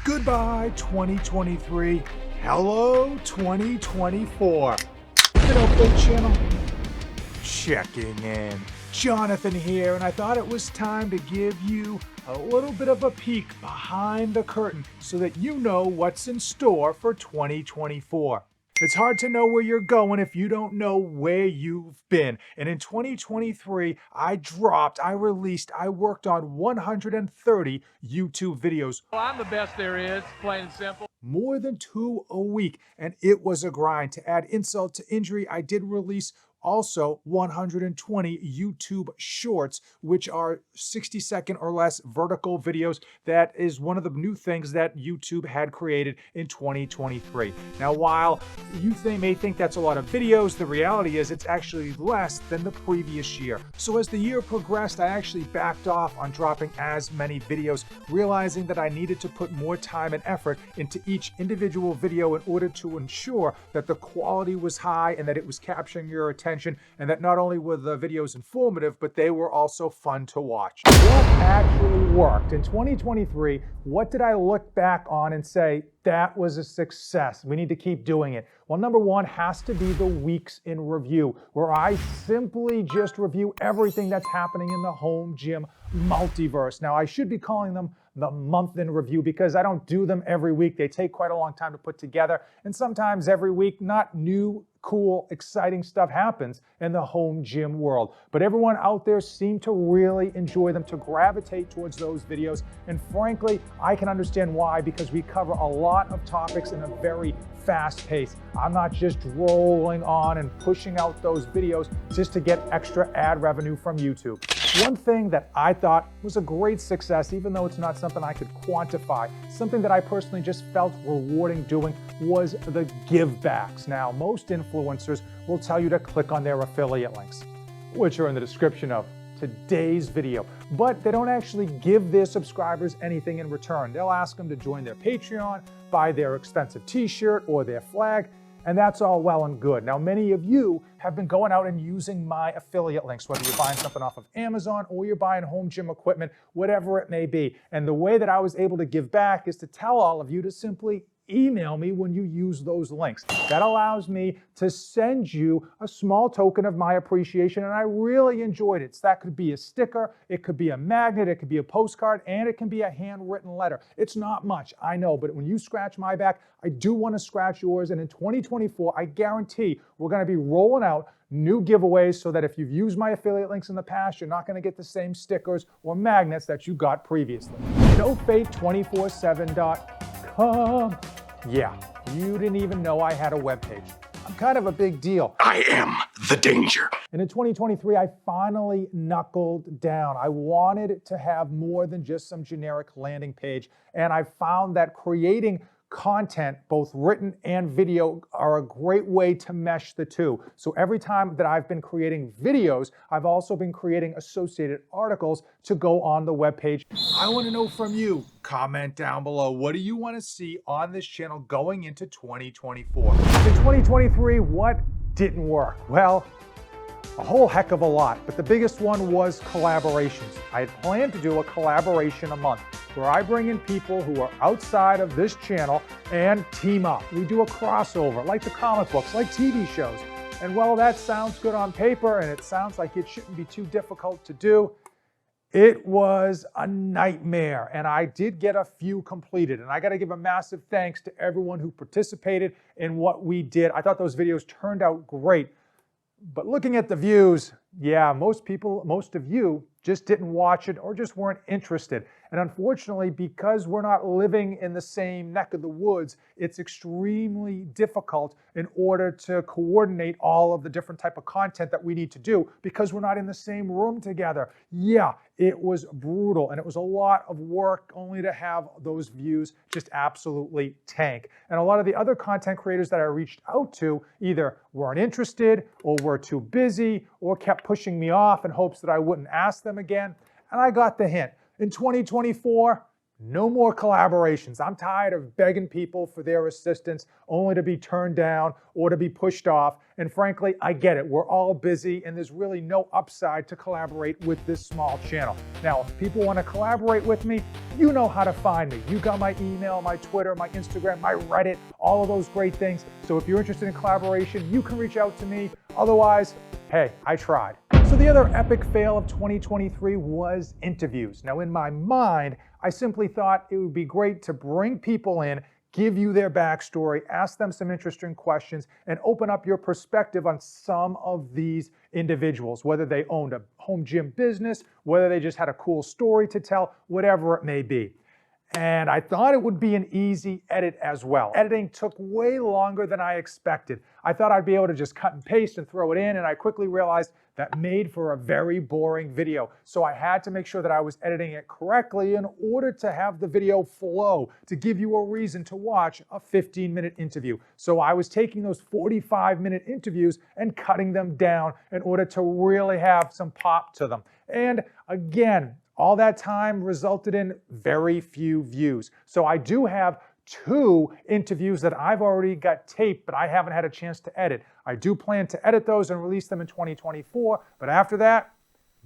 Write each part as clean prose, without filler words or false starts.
Goodbye 2023, hello 2024. Big channel, checking in. Jonathan here, and I thought it was time to give you a little bit of a peek behind the curtain so that you know what's in store for 2024. It's hard to know where you're going if you don't know where you've been. And in 2023, I released, I worked on 130 YouTube videos. Well, I'm the best there is, plain and simple. More than 2 a week, and it was a grind. To add insult to injury, I did release also 120 YouTube shorts, which are 60-second or less vertical videos. That is one of the new things that YouTube had created in 2023. Now, while you may think that's a lot of videos, the reality is it's actually less than the previous year. So as the year progressed, I actually backed off on dropping as many videos, realizing that I needed to put more time and effort into each individual video in order to ensure that the quality was high and that it was capturing your attention, and that not only were the videos informative, but they were also fun to watch. What actually worked? In 2023, what did I look back on and say, that was a success, we need to keep doing it? Well, number one has to be the weeks in review, where I simply just review everything that's happening in the home gym multiverse. Now, I should be calling them the month in review because I don't do them every week. They take quite a long time to put together, and sometimes every week, not new, cool, exciting stuff happens in the home gym world. But everyone out there seemed to really enjoy them, to gravitate towards those videos. And frankly, I can understand why, because we cover a lot of topics in a very fast pace. I'm not just rolling on and pushing out those videos just to get extra ad revenue from YouTube. One thing that I thought was a great success, even though it's not something I could quantify, something that I personally just felt rewarding doing, was the givebacks. Now, most influencers will tell you to click on their affiliate links, which are in the description of today's video, but they don't actually give their subscribers anything in return. They'll ask them to join their Patreon, buy their expensive t-shirt or their flag, and that's all well and good. Now, many of you have been going out and using my affiliate links, whether you're buying something off of Amazon or you're buying home gym equipment, whatever it may be. And the way that I was able to give back is to tell all of you to simply email me when you use those links. That allows me to send you a small token of my appreciation, and I really enjoyed it. So that could be a sticker, it could be a magnet, it could be a postcard, and it can be a handwritten letter. It's not much, I know, but when you scratch my back, I do want to scratch yours, and in 2024, I guarantee we're going to be rolling out new giveaways so that if you've used my affiliate links in the past, you're not going to get the same stickers or magnets that you got previously. NoFate247.com. Yeah, you didn't even know I had a webpage. I'm kind of a big deal. I am the danger. And in 2023, I finally knuckled down. I wanted to have more than just some generic landing page, and I found that creating content, both written and video, are a great way to mesh the two. So every time that I've been creating videos, I've also been creating associated articles to go on the webpage. I want to know from you. Comment down below. What do you want to see on this channel going into 2024? In 2023, what didn't work? Well, a whole heck of a lot, but the biggest one was collaborations. I had planned to do a collaboration a month where I bring in people who are outside of this channel and team up. We do a crossover, like the comic books, like TV shows. And while that sounds good on paper and it sounds like it shouldn't be too difficult to do, it was a nightmare, and I did get a few completed, and I got to give a massive thanks to everyone who participated in what we did. I thought those videos turned out great. But looking at the views, yeah, most of you just didn't watch it or just weren't interested. And unfortunately, because we're not living in the same neck of the woods, it's extremely difficult in order to coordinate all of the different type of content that we need to do because we're not in the same room together. Yeah, it was brutal, and it was a lot of work only to have those views just absolutely tank. And a lot of the other content creators that I reached out to either weren't interested or were too busy or kept pushing me off in hopes that I wouldn't ask them again. And I got the hint. In 2024, No more collaborations. I'm tired of begging people for their assistance only to be turned down or to be pushed off. And frankly, I get it. We're all busy and there's really no upside to collaborate with this small channel. Now, if people want to collaborate with me, you know how to find me. You got my email, my Twitter, my Instagram, my Reddit, all of those great things. So if you're interested in collaboration, you can reach out to me. Otherwise, hey, I tried. So the other epic fail of 2023 was interviews. Now in my mind, I simply thought it would be great to bring people in, give you their backstory, ask them some interesting questions, and open up your perspective on some of these individuals, whether they owned a home gym business, whether they just had a cool story to tell, whatever it may be. And I thought it would be an easy edit as well. Editing took way longer than I expected. I thought I'd be able to just cut and paste and throw it in, and I quickly realized that made for a very boring video. So I had to make sure that I was editing it correctly in order to have the video flow, to give you a reason to watch a 15-minute interview. So I was taking those 45-minute interviews and cutting them down in order to really have some pop to them. And again, all that time resulted in very few views. So I do have 2 interviews that I've already got taped, but I haven't had a chance to edit. I do plan to edit those and release them in 2024, but after that,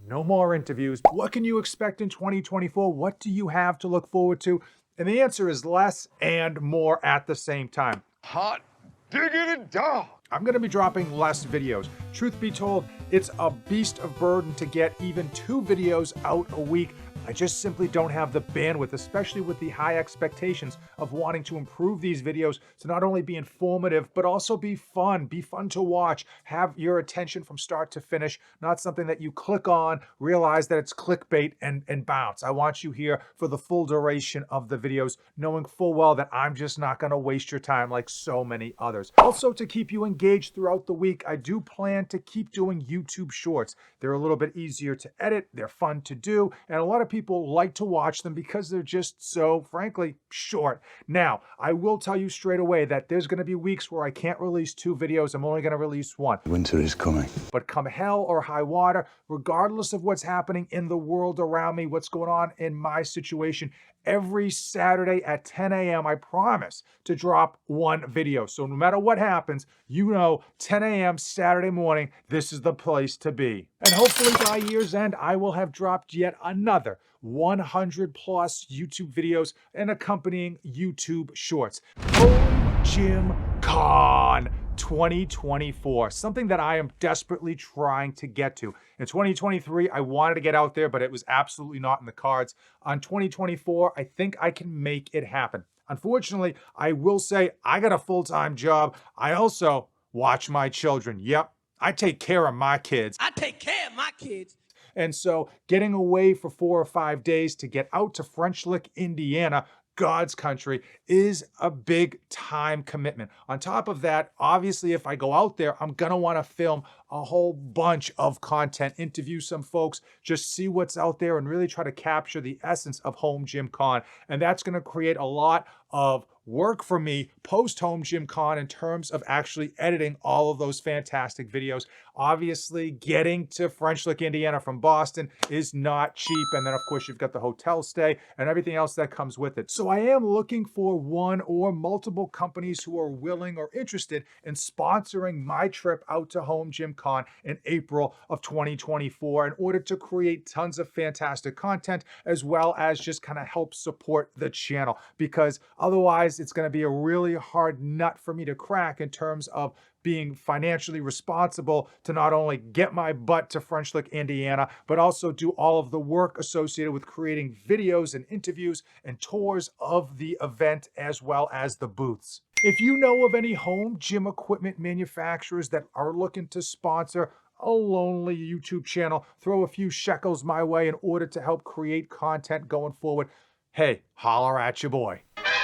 no more interviews. What can you expect in 2024? What do you have to look forward to? And the answer is less and more at the same time. Hot diggity dog. I'm going to be dropping less videos. Truth be told, it's a beast of burden to get even 2 videos out a week. I just simply don't have the bandwidth, especially with the high expectations of wanting to improve these videos to not only be informative, but also be fun to watch, have your attention from start to finish, not something that you click on, realize that it's clickbait and bounce. I want you here for the full duration of the videos, knowing full well that I'm just not going to waste your time like so many others. Also, to keep you engaged throughout the week, I do plan to keep doing YouTube Shorts. They're a little bit easier to edit, they're fun to do, and a lot of people like to watch them because they're just so, frankly, short. Now, I will tell you straight away that there's going to be weeks where I can't release 2 videos. I'm only going to release 1. Winter is coming. But come hell or high water, regardless of what's happening in the world around me, what's going on in my situation, every Saturday at 10 a.m., I promise to drop 1 video. So no matter what happens, you know, 10 a.m. Saturday morning, this is the place to be. And hopefully by year's end, I will have dropped yet another 100 plus YouTube videos and accompanying YouTube shorts. Home Gym Con 2024, something that I am desperately trying to get to. In 2023, I wanted to get out there, but it was absolutely not in the cards. On 2024, I think I can make it happen. Unfortunately, I will say I got a full-time job. I also watch my children. Yep, I take care of my kids. I take care of my kids. And so getting away for 4 or 5 days to get out to French Lick, Indiana, God's country, is a big time commitment. On top of that, obviously, if I go out there, I'm going to want to film a whole bunch of content, interview some folks, just see what's out there and really try to capture the essence of Home Gym Con. And that's going to create a lot of work for me post Home Gym Con in terms of actually editing all of those fantastic videos. Obviously, getting to French Lick, Indiana from Boston is not cheap. And then, of course, you've got the hotel stay and everything else that comes with it. So I am looking for one or multiple companies who are willing or interested in sponsoring my trip out to Home Gym Con in April of 2024 in order to create tons of fantastic content as well as just kind of help support the channel, because otherwise it's going to be a really hard nut for me to crack in terms of being financially responsible to not only get my butt to French Lick, Indiana, but also do all of the work associated with creating videos and interviews and tours of the event as well as the booths. If you know of any home gym equipment manufacturers that are looking to sponsor a lonely YouTube channel, throw a few shekels my way in order to help create content going forward, hey, holler at your boy.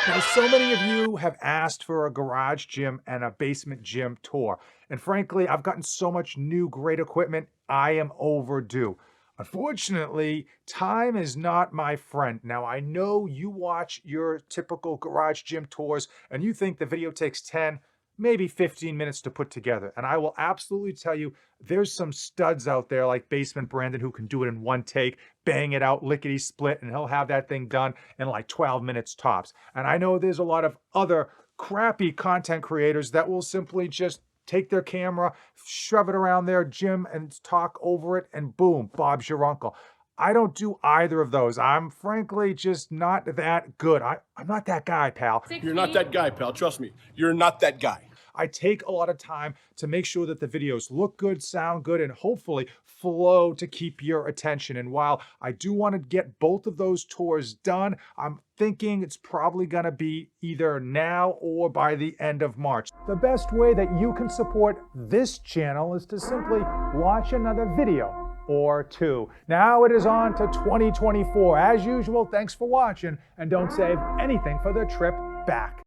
Now, so many of you have asked for a garage gym and a basement gym tour. And frankly, I've gotten so much new great equipment, I am overdue. Unfortunately, time is not my friend. Now, I know you watch your typical garage gym tours and you think the video takes 10, maybe 15 minutes to put together. And I will absolutely tell you, there's some studs out there like Basement Brandon who can do it in one take, bang it out, lickety split, and he'll have that thing done in like 12 minutes tops. And I know there's a lot of other crappy content creators that will simply just take their camera, shove it around their gym and talk over it, and boom, Bob's your uncle. I don't do either of those. I'm frankly just not that good. I'm not that guy, pal. You're not that guy, pal. Trust me. You're not that guy. I take a lot of time to make sure that the videos look good, sound good, and hopefully flow to keep your attention. And while I do want to get both of those tours done, I'm thinking it's probably going to be either now or by the end of March. The best way that you can support this channel is to simply watch another video or two. Now it is on to 2024. As usual, thanks for watching, and don't save anything for the trip back.